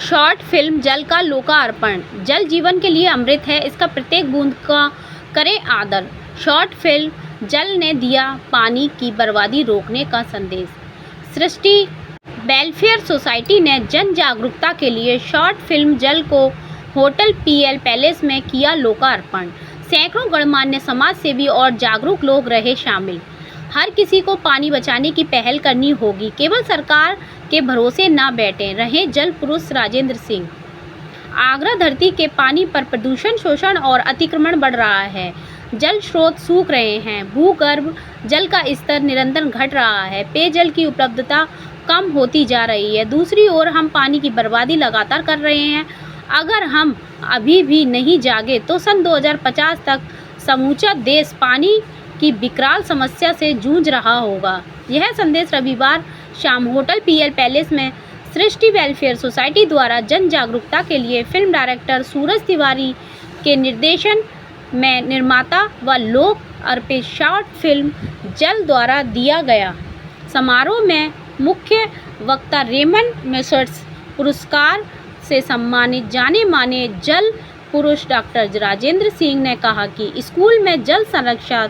Short film जल का लोकार्पण। जल जीवन के लिए अमृत है, इसका प्रत्येक बूंद का करें आदर। शॉर्ट फिल्म जल ने दिया पानी की बर्बादी रोकने का संदेश। सृष्टि वेलफेयर सोसाइटी ने जन जागरूकता के लिए शॉर्ट फिल्म जल को होटल पीएल पैलेस में किया लोकार्पण। सैकड़ों गणमान्य समाज सेवी और जागरूक लोग रहे शामिल। हर किसी को पानी बचाने की पहल करनी होगी, केवल सरकार के भरोसे न बैठे रहें। जल पुरुष राजेंद्र सिंह। आगरा धरती के पानी पर प्रदूषण, शोषण और अतिक्रमण बढ़ रहा है। जल स्रोत सूख रहे हैं, भूगर्भ जल का स्तर निरंतर घट रहा है, पेयजल की उपलब्धता कम होती जा रही है। दूसरी ओर हम पानी की बर्बादी लगातार कर रहे हैं। अगर हम अभी भी नहीं जागे तो सन 2050 तक समूचा देश पानी की विकराल समस्या से जूझ रहा होगा। यह संदेश रविवार शाम होटल पीएल पैलेस में सृष्टि वेलफेयर सोसाइटी द्वारा जन जागरूकता के लिए फिल्म डायरेक्टर सूरज तिवारी के निर्देशन में निर्माता व लोक अर्पित शॉर्ट फिल्म जल द्वारा दिया गया। समारोह में मुख्य वक्ता रेमन मेसर्स पुरस्कार से सम्मानित जाने माने जल पुरुष डॉक्टर राजेंद्र सिंह ने कहा कि स्कूल में जल संरक्षण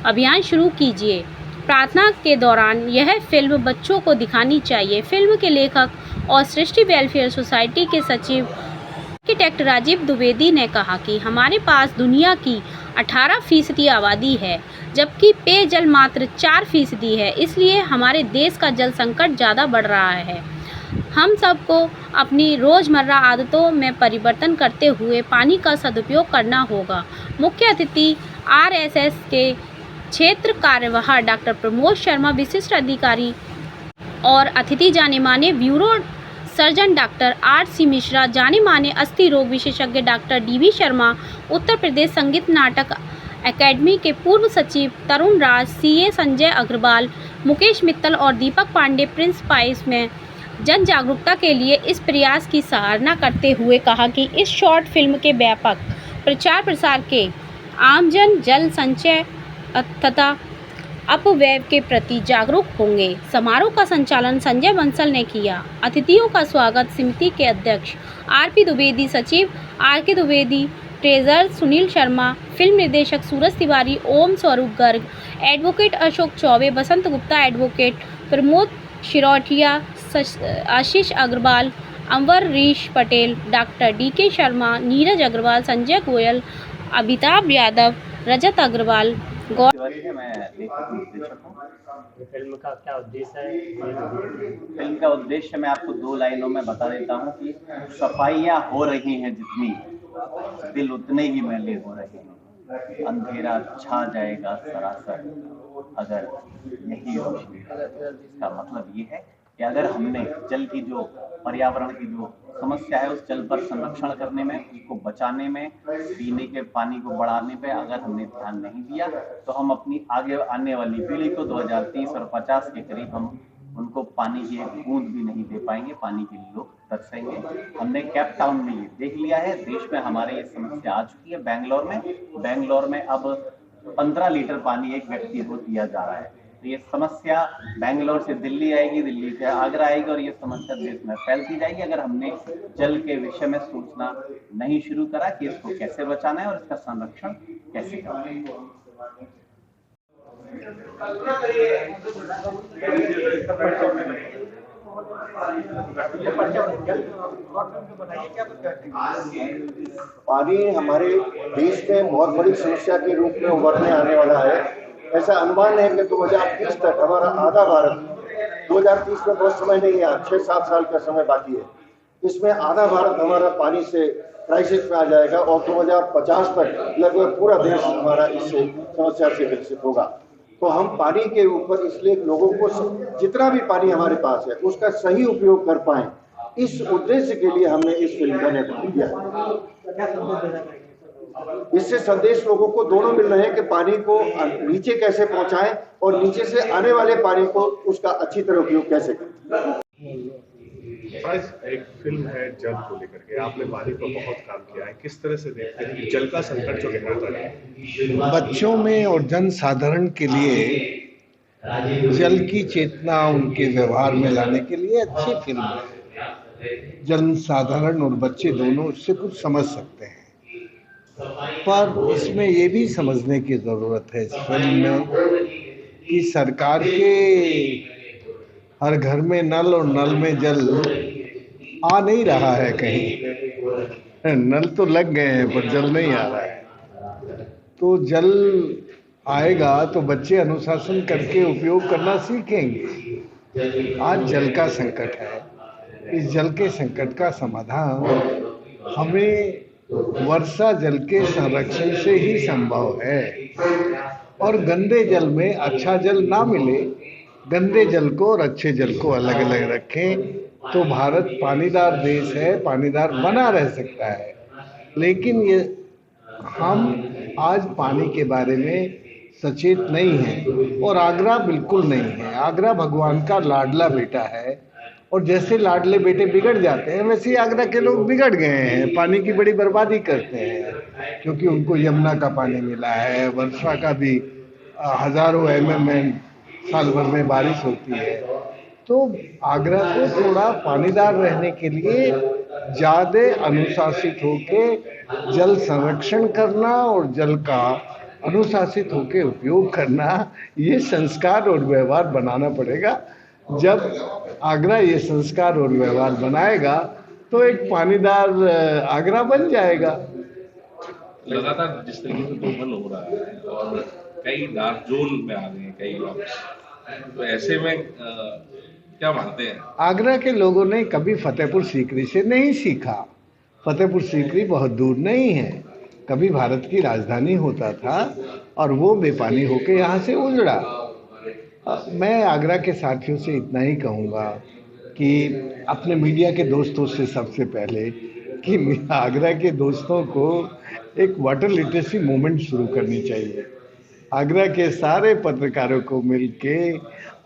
अभियान शुरू कीजिए। प्रार्थना के दौरान यह फिल्म बच्चों को दिखानी चाहिए। फिल्म के लेखक और सृष्टि वेलफेयर सोसाइटी के सचिव आर्किटेक्ट राजीव द्विवेदी ने कहा कि हमारे पास दुनिया की 18% आबादी है, जबकि पेयजल मात्र 4% है। इसलिए हमारे देश का जल संकट ज़्यादा बढ़ रहा है। हम सबको अपनी रोज़मर्रा आदतों में परिवर्तन करते हुए पानी का सदुपयोग करना होगा। मुख्य अतिथि आरएसएस के क्षेत्र कार्यवाह डॉक्टर प्रमोद शर्मा, विशिष्ट अधिकारी और अतिथि जाने माने bureau surgeon doctor RC. Mishra, जाने माने अस्थि रोग विशेषज्ञ डॉक्टर डी.वी. शर्मा, उत्तर प्रदेश संगीत नाटक अकेडमी के पूर्व सचिव तरुण राज, सीए संजय अग्रवाल, मुकेश मित्तल और दीपक पांडे प्रिंस पाइस में जन जागरूकता के लिए इस प्रयास की सराहना करते हुए कहा कि इस शॉर्ट फिल्म के व्यापक प्रचार प्रसार के आमजन जल संचय तथा अपव्यय के प्रति जागरूक होंगे। समारोह का संचालन संजय बंसल ने किया। अतिथियों का स्वागत समिति के अध्यक्ष आर.पी. द्विवेदी, सचिव R K. Dwivedi, treasurer Sunil Sharma, film निर्देशक Suraj Tiwari, Om Swaroop Garg, advocate Ashok Choubey, Basant Gupta, advocate Pramod Shirothia, Ashish Agarwal, Amrish Patel, doctor D K. Sharma, Neeraj Agarwal, Sanjay Goyal, Amitabh Yadav, Rajat Agarwal, मैं लेखक निर्देशक हूँ। फिल्म का क्या उद्देश्य है? फिल्म का उद्देश्य मैं आपको 2 लाइनों में बता देता हूँ कि सफाइयाँ हो रही हैं जितनी, दिल उतने ही मैले हो रहे हैं। अंधेरा छा जाएगा सरासर अगर यही रोशनी। इसका मतलब ये है कि अगर हमने जल की जो पर्यावरण की जो समस्या है उस जल पर संरक्षण करने में, उसको बचाने में, पीने के पानी को बढ़ाने पे अगर हमने ध्यान नहीं दिया तो हम अपनी आगे आने वाली पीढ़ी को 2030 और 50 के करीब हम उनको पानी की एक बूंद भी नहीं दे पाएंगे, पानी के लिए लोग तरसेंगे। हमने कैप टाउन में ये देख लिया है, देश में हमारे ये समस्या आ चुकी है। बेंगलोर में अब 15 लीटर पानी एक व्यक्ति को दिया जा रहा है। तो ये समस्या बेंगलोर से दिल्ली आएगी, दिल्ली से आगरा आएगी और ये समस्या देश में फैलती जाएगी अगर हमने जल के विषय में सोचना नहीं शुरू करा कि इसको कैसे बचाना है और इसका संरक्षण कैसे करना है। पानी हमारे देश में बहुत बड़ी समस्या के रूप में उभरने आने वाला है। ऐसा अनुमान है कि 2030 तक हमारा आधा भारत, 2030 में बहुत समय नहीं है, 6-7 साल का समय बाकी है, इसमें आधा भारत हमारा पानी से क्राइसिस में आ जाएगा और 2050 तक लगभग पूरा देश हमारा इस समस्या से विकसित होगा। तो हम पानी के ऊपर इसलिए लोगों को जितना भी पानी हमारे पास है उसका सही उपयोग कर पाएं, इस उद्देश्य के लिए हमने इस फिल्म का निर्माण किया है। इससे संदेश लोगों को दोनों मिल रहे हैं कि पानी को नीचे कैसे पहुंचाएं और नीचे से आने वाले पानी को उसका अच्छी तरह उपयोग कैसे करें। एक फिल्म है जल को लेकर के, आपने पानी पर बहुत काम किया है, किस तरह से देखते हैं कि जल का संकट जो गहराता है? बच्चों में और जन साधारण के लिए जल की चेतना उनके व्यवहार में लाने के लिए अच्छी फिल्म है। जनसाधारण और बच्चे दोनों उससे कुछ समझ सकते हैं। पर इसमें ये भी समझने की ज़रूरत है इस फिल्म में कि सरकार के हर घर में नल और नल में जल आ नहीं रहा है कहीं। नल तो लग गए हैं पर जल नहीं आ रहा है। तो जल आएगा तो बच्चे अनुशासन करके उपयोग करना सीखेंगे। आज जल का संकट है। इस जल के संकट का समाधान हमें वर्षा जल के संरक्षण से ही संभव है। और गंदे जल में अच्छा जल ना मिले, गंदे जल को और अच्छे जल को अलग अलग रखें तो भारत पानीदार देश है, पानीदार बना रह सकता है। लेकिन ये हम आज पानी के बारे में सचेत नहीं हैं और आगरा बिल्कुल नहीं है। आगरा भगवान का लाडला बेटा है और जैसे लाडले बेटे बिगड़ जाते हैं वैसे ही आगरा के लोग बिगड़ गए हैं। पानी की बड़ी बर्बादी करते हैं क्योंकि उनको यमुना का पानी मिला है, वर्षा का भी हजारों mm साल भर में बारिश होती है। तो आगरा को थोड़ा पानीदार रहने के लिए ज़्यादा अनुशासित होके जल संरक्षण करना और जल का अनुशासित होकर उपयोग करना, ये संस्कार और व्यवहार बनाना पड़ेगा। जब आगरा ये संस्कार और व्यवहार बनाएगा तो एक पानीदार आगरा बन जाएगा। लगातार जिस तरीके से दोहन हो रहा है और कई डार्क जोन में आ गए हैं कई लोग, तो ऐसे में क्या मानते हैं? आगरा के लोगों ने कभी फतेहपुर सीकरी से नहीं सीखा। फतेहपुर सीकरी बहुत दूर नहीं है, कभी भारत की राजधानी होता था और वो बेपानी होके यहाँ से उजड़ा। मैं आगरा के साथियों से इतना ही कहूँगा कि अपने मीडिया के दोस्तों से सबसे पहले कि आगरा के दोस्तों को एक वाटर लिटरेसी मूवमेंट शुरू करनी चाहिए। आगरा के सारे पत्रकारों को मिलके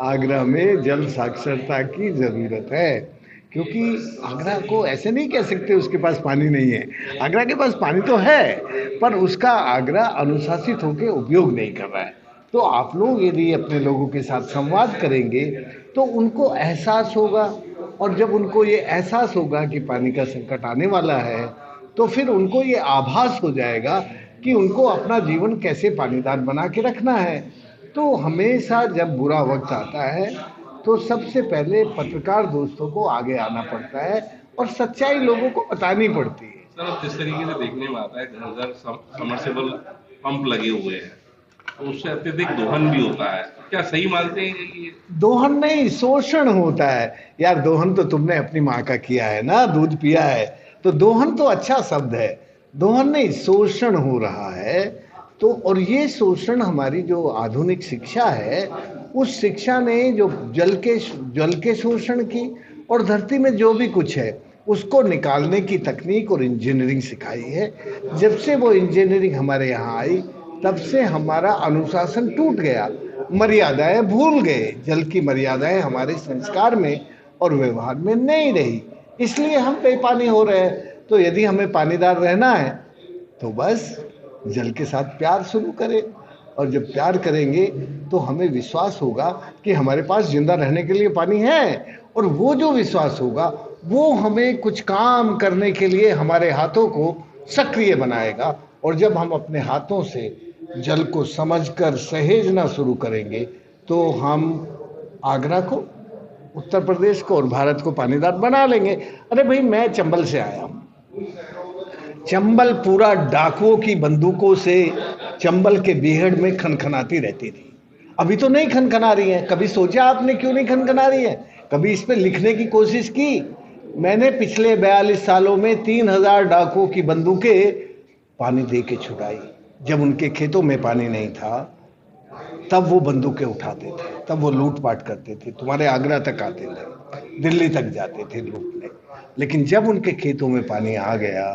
आगरा में जल साक्षरता की ज़रूरत है, क्योंकि आगरा को ऐसे नहीं कह सकते उसके पास पानी नहीं है। आगरा के पास पानी तो है पर उसका आगरा अनुशासित होकर उपयोग नहीं कर रहा है। तो आप लोग यदि अपने लोगों के साथ संवाद करेंगे तो उनको एहसास होगा, और जब उनको ये एहसास होगा कि पानी का संकट आने वाला है तो फिर उनको ये आभास हो जाएगा कि उनको अपना जीवन कैसे पानीदार बना के रखना है। तो हमेशा जब बुरा वक्त आता है तो सबसे पहले पत्रकार दोस्तों को आगे आना पड़ता है और सच्चाई लोगों को बतानी पड़ती है। सर, जिस तरीके से देखने में आता है घर घर सबमर्सिबल पंप लगे हुए हैं तो उससे अत्यधिक दोहन भी होता है, क्या सही मानते हैं कि दोहन नहीं, शोषण होता है? यार दोहन तो तुमने अपनी माँ का किया है ना, दूध पिया है, तो दोहन तो अच्छा शब्द है। दोहन नहीं, शोषण हो रहा है। तो और ये शोषण हमारी जो आधुनिक शिक्षा है उस शिक्षा ने जो जल के शोषण की और धरती में जो भी कुछ है उसको निकालने की तकनीक और इंजीनियरिंग सिखाई है। जब से वो इंजीनियरिंग हमारे यहाँ आई तब से हमारा अनुशासन टूट गया, मर्यादाएं भूल गए। जल की मर्यादाएं हमारे संस्कार में और व्यवहार में नहीं रही, इसलिए हम बेपानी हो रहे हैं। तो यदि हमें पानीदार रहना है तो बस जल के साथ प्यार शुरू करें, और जब प्यार करेंगे तो हमें विश्वास होगा कि हमारे पास जिंदा रहने के लिए पानी है, और वो जो विश्वास होगा वो हमें कुछ काम करने के लिए हमारे हाथों को सक्रिय बनाएगा। और जब हम अपने हाथों से जल को समझकर सहेजना शुरू करेंगे तो हम आगरा को, उत्तर प्रदेश को और भारत को पानीदार बना लेंगे। अरे भाई, मैं चंबल से आया हूँ। चंबल पूरा डाकुओं की बंदूकों से चंबल के बीहड़ में खनखनाती रहती थी। अभी तो नहीं खनखना रही है। कभी सोचा आपने क्यों नहीं खनखना रही है? कभी इस पे लिखने की कोशिश की? मैंने पिछले 42 सालों में 3000 डाकुओं की बंदूकें पानी दे के छुड़ाई। जब उनके खेतों में पानी नहीं था तब वो बंदूकें उठाते थे, तब वो लूटपाट करते थे, तुम्हारे आगरा तक आते थे, दिल्ली तक जाते थे लूटने। लेकिन जब उनके खेतों में पानी आ गया,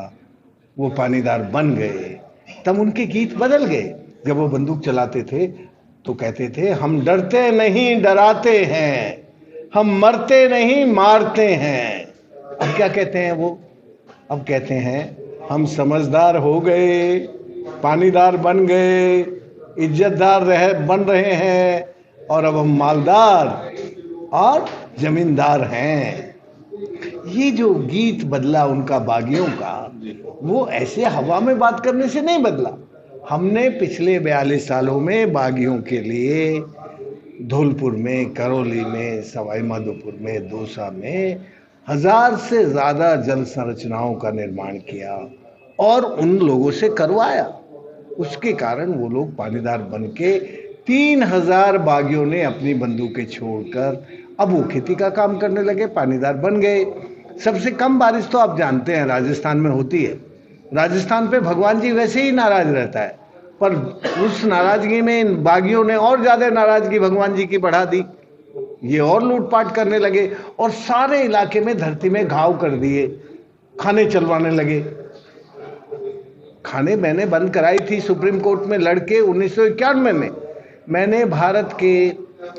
वो पानीदार बन गए, तब उनके गीत बदल गए। जब वो बंदूक चलाते थे तो कहते थे, हम डरते नहीं डराते हैं, हम मरते नहीं मारते हैं। अब क्या कहते हैं वो? अब कहते हैं, हम समझदार हो गए, पानीदार बन गए, इज्जतदार बन रहे हैं, और अब हम मालदार और जमींदार हैं। ये जो गीत बदला उनका बागियों का, वो ऐसे हवा में बात करने से नहीं बदला। हमने पिछले 42 सालों में बागियों के लिए धौलपुर में, करौली में, सवाई माधोपुर में, दौसा में 1000 से ज़्यादा जल संरचनाओं का निर्माण किया और उन लोगों से करवाया। उसके कारण वो लोग पानीदार बन के 3000 बागियों ने अपनी बंदूकें छोड़कर अब वो खेती का काम करने लगे, पानीदार बन गए। सबसे कम बारिश तो आप जानते हैं राजस्थान में होती है। राजस्थान पे भगवान जी वैसे ही नाराज रहता है, पर उस नाराजगी में इन बागियों ने और ज्यादा नाराजगी भगवान जी की बढ़ा दी। ये और लूटपाट करने लगे और सारे इलाके में धरती में घाव कर दिए, खाने चलवाने लगे। खाने मैंने बंद कराई थी सुप्रीम कोर्ट में लड़के 1991 में। मैंने भारत के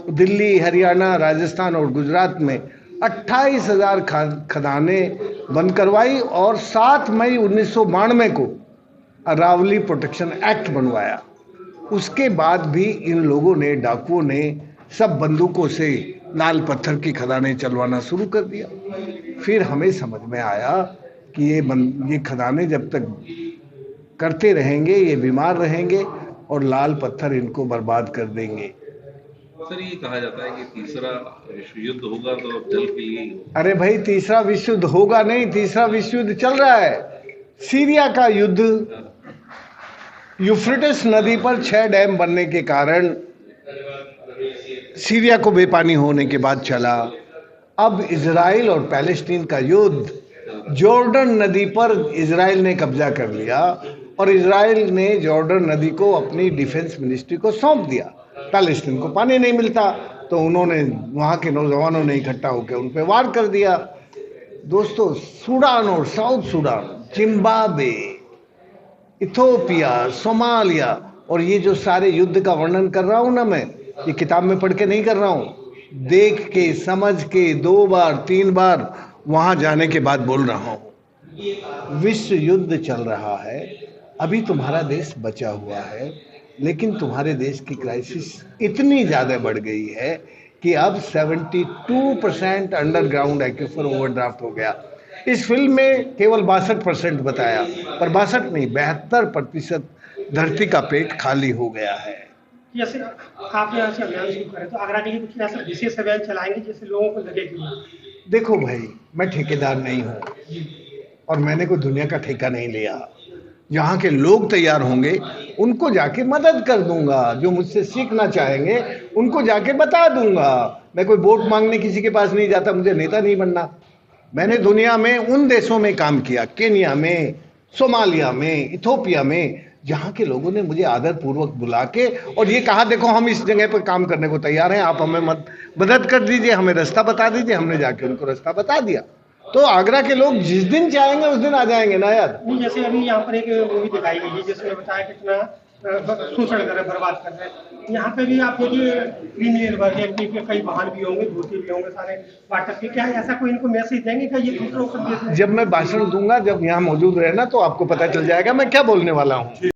दिल्ली, हरियाणा, राजस्थान और गुजरात में 28,000 खदानें बंद करवाई और 7 मई 1992 को अरावली प्रोटेक्शन एक्ट बनवाया। उसके बाद भी इन लोगों ने, डाकुओं ने, सब बंदूकों से लाल पत्थर की खदानें चलवाना शुरू कर दिया। फिर हमें समझ में आया कि ये खदानें जब तक करते रहेंगे ये बीमार रहेंगे और लाल पत्थर इनको बर्बाद कर देंगे। सर, ये कहा जाता है कि तीसरा विश्व युद्ध होगा तो जल के लिए ही होगा। अरे भाई, तीसरा विश्व युद्ध होगा नहीं, तीसरा विश्व युद्ध चल रहा है। सीरिया का युद्ध यूफ्रेटिस नदी पर 6 डैम बनने के कारण सीरिया को बेपानी होने के बाद चला। अब इजराइल और पैलेस्टीन का युद्ध, जॉर्डन नदी पर इजराइल ने कब्जा कर लिया और इजराइल ने जॉर्डन नदी को अपनी डिफेंस मिनिस्ट्री को सौंप दिया। पैलेस्टीन को पानी नहीं मिलता तो उन्होंने, वहाँ के नौजवानों ने इकट्ठा होकर उन पर वार कर दिया। दोस्तों, सूडान और south Sudan, Zimbabwe, Ethiopia, Somalia, और ये जो सारे युद्ध का वर्णन कर रहा हूँ ना मैं, ये किताब में पढ़ के नहीं कर रहा हूँ, देख के, समझ के 2 बार 3 बार वहाँ जाने के बाद बोल रहा हूँ। विश्व युद्ध चल रहा है। अभी तुम्हारा देश बचा हुआ है, लेकिन तुम्हारे देश की क्राइसिस इतनी ज़्यादा बढ़ गई है कि अब 72% अंडरग्राउंड एक्वीफर ओवरड्राफ्ट हो गया। इस फिल्म में केवल 62% बताया, पर 62 नहीं, 72% धरती का पेट खाली हो गया है। जैसे आप यहाँ से अभियान शुरू करें तो आगरा के लिए कुछ ऐसा विशेष अभियान चलाएंगे जिससे लोगों को लगे कि देखो भाई, मैं ठेकेदार नहीं हूँ और मैंने कोई दुनिया का ठेका नहीं लिया। यहाँ के लोग तैयार होंगे, उनको जाके मदद कर दूंगा। जो मुझसे सीखना चाहेंगे उनको जाके बता दूंगा। मैं कोई वोट मांगने किसी के पास नहीं जाता, मुझे नेता नहीं बनना। मैंने दुनिया में उन देशों में काम किया, केन्या में, सोमालिया में, इथोपिया में, जहाँ के लोगों ने मुझे आदरपूर्वक बुला के और ये कहा, देखो हम इस जगह पर काम करने को तैयार हैं, आप हमें मदद कर दीजिए, हमें रास्ता बता दीजिए। हमने जाके उनको रास्ता बता दिया। तो आगरा के लोग जिस दिन चाहेंगे उस दिन आ जाएंगे ना यार। जैसे अभी यहाँ पर एक मूवी दिखाई गई है जिसमें बताया कितना शोषण कर रहे, बर्बाद कर रहे हैं। यहाँ पे भी आप देखिए क्रिमिनल वर्ग के कई वाहन भी होंगे, धोती भी होंगे, सारे वाटर के, क्या ऐसा कोई इनको मैसेज देंगे कि ये दूसरों को? जब मैं भाषण दूंगा, जब यहाँ मौजूद रहना, तो आपको पता चल जाएगा मैं क्या बोलने वाला हूँ।